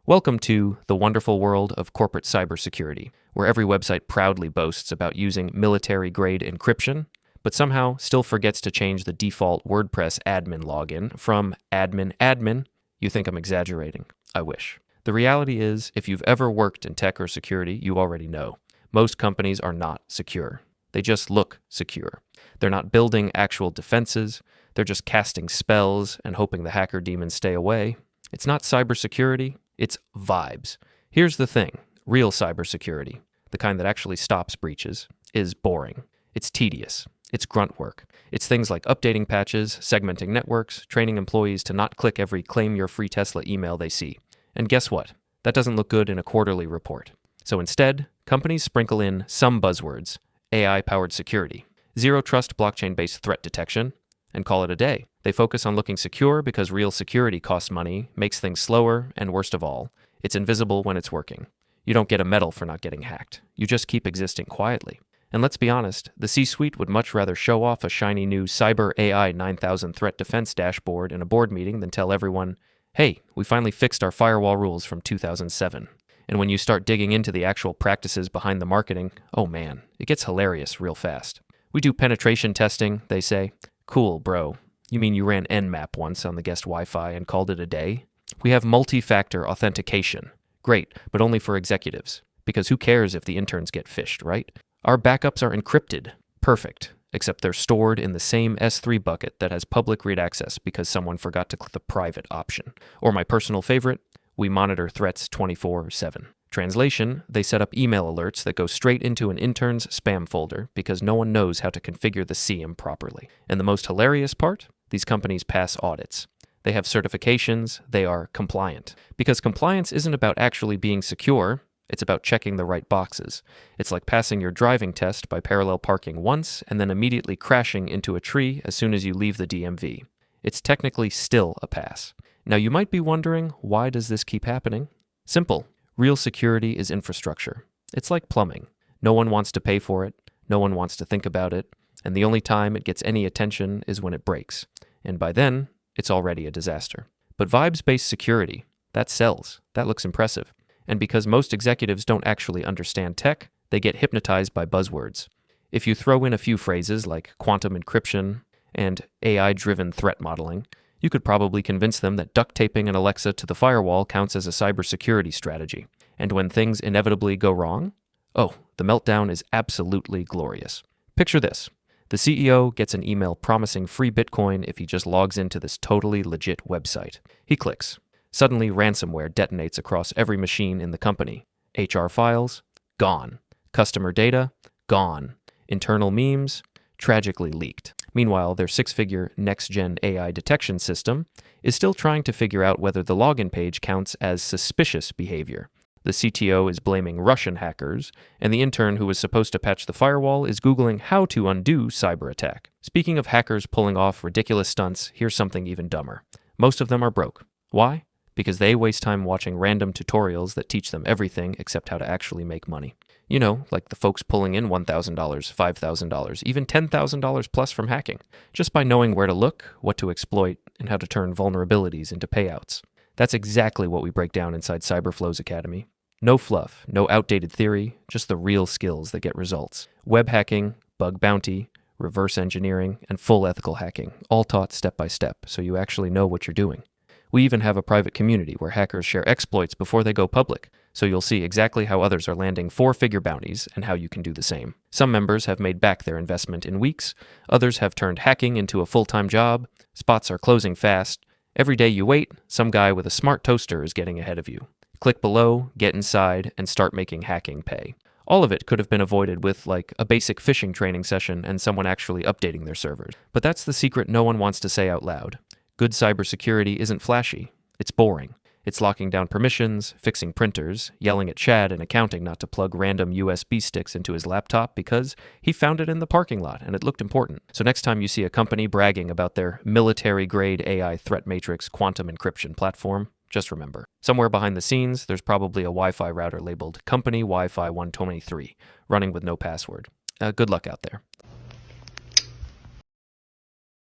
Welcome to the wonderful world of corporate cybersecurity, where every website proudly boasts about using military-grade encryption, but somehow still forgets to change the default WordPress admin login from admin. You think I'm exaggerating. I wish. The reality is, if you've ever worked in tech or security, you already know. Most companies are not secure. They just look secure. They're not building actual defenses. They're just casting spells and hoping the hacker demons stay away. It's not cybersecurity. It's vibes. Here's the thing. Real cybersecurity, the kind that actually stops breaches, is boring. It's tedious. It's grunt work. It's things like updating patches, segmenting networks, training employees to not click every claim your free Tesla email they see. And guess what? That doesn't look good in a quarterly report. So instead, companies sprinkle in some buzzwords, AI-powered security, zero-trust blockchain-based threat detection, and call it a day. They focus on looking secure because real security costs money, makes things slower, and worst of all, it's invisible when it's working. You don't get a medal for not getting hacked. You just keep existing quietly. And let's be honest, the C-suite would much rather show off a shiny new Cyber AI 9000 threat defense dashboard in a board meeting than tell everyone, hey, we finally fixed our firewall rules from 2007. And when you start digging into the actual practices behind the marketing, oh man, it gets hilarious real fast. We do penetration testing, they say. Cool, bro. You mean you ran Nmap once on the guest Wi-Fi and called it a day? We have multi-factor authentication. Great, but only for executives. Because who cares if the interns get phished, right? Our backups are encrypted. Perfect. Except they're stored in the same S3 bucket that has public read access because someone forgot to click the private option. Or my personal favorite, we monitor threats 24/7. Translation, they set up email alerts that go straight into an intern's spam folder because no one knows how to configure the siem properly. And the most hilarious part? These companies pass audits. They have certifications, they are compliant. Because compliance isn't about actually being secure, it's about checking the right boxes. It's like passing your driving test by parallel parking once and then immediately crashing into a tree as soon as you leave the DMV. It's technically still a pass. Now you might be wondering, why does this keep happening? Simple. Real security is infrastructure. It's like plumbing. No one wants to pay for it, no one wants to think about it, and the only time it gets any attention is when it breaks. And by then, it's already a disaster. But vibes-based security, that sells. That looks impressive. And because most executives don't actually understand tech, they get hypnotized by buzzwords. If you throw in a few phrases like quantum encryption and AI-driven threat modeling, you could probably convince them that duct taping an Alexa to the firewall counts as a cybersecurity strategy. And when things inevitably go wrong, oh, the meltdown is absolutely glorious. Picture this. The CEO gets an email promising free Bitcoin if he just logs into this totally legit website. He clicks. Suddenly, ransomware detonates across every machine in the company. HR files? Gone. Customer data? Gone. Internal memes? Tragically leaked. Meanwhile, their six-figure next-gen AI detection system is still trying to figure out whether the login page counts as suspicious behavior. The CTO is blaming Russian hackers, and the intern who was supposed to patch the firewall is Googling how to undo cyber attack. Speaking of hackers pulling off ridiculous stunts, here's something even dumber. Most of them are broke. Why? Because they waste time watching random tutorials that teach them everything except how to actually make money. You know, like the folks pulling in $1,000, $5,000, even $10,000 plus from hacking, just by knowing where to look, what to exploit, and how to turn vulnerabilities into payouts. That's exactly what we break down inside CyberFlow's Academy. No fluff, no outdated theory, just the real skills that get results. Web hacking, bug bounty, reverse engineering, and full ethical hacking, all taught step by step, so you actually know what you're doing. We even have a private community where hackers share exploits before they go public, so you'll see exactly how others are landing four-figure bounties and how you can do the same. Some members have made back their investment in weeks, others have turned hacking into a full-time job, spots are closing fast. Every day you wait, some guy with a smart toaster is getting ahead of you. Click below, get inside, and start making hacking pay. All of it could have been avoided with, like, a basic phishing training session and someone actually updating their servers. But that's the secret no one wants to say out loud. Good cybersecurity isn't flashy. It's boring. It's locking down permissions, fixing printers, yelling at Chad in accounting not to plug random USB sticks into his laptop because he found it in the parking lot and it looked important. So next time you see a company bragging about their military-grade AI threat matrix quantum encryption platform, just remember, somewhere behind the scenes, there's probably a Wi-Fi router labeled Company Wi-Fi 123, running with no password. Good luck out there.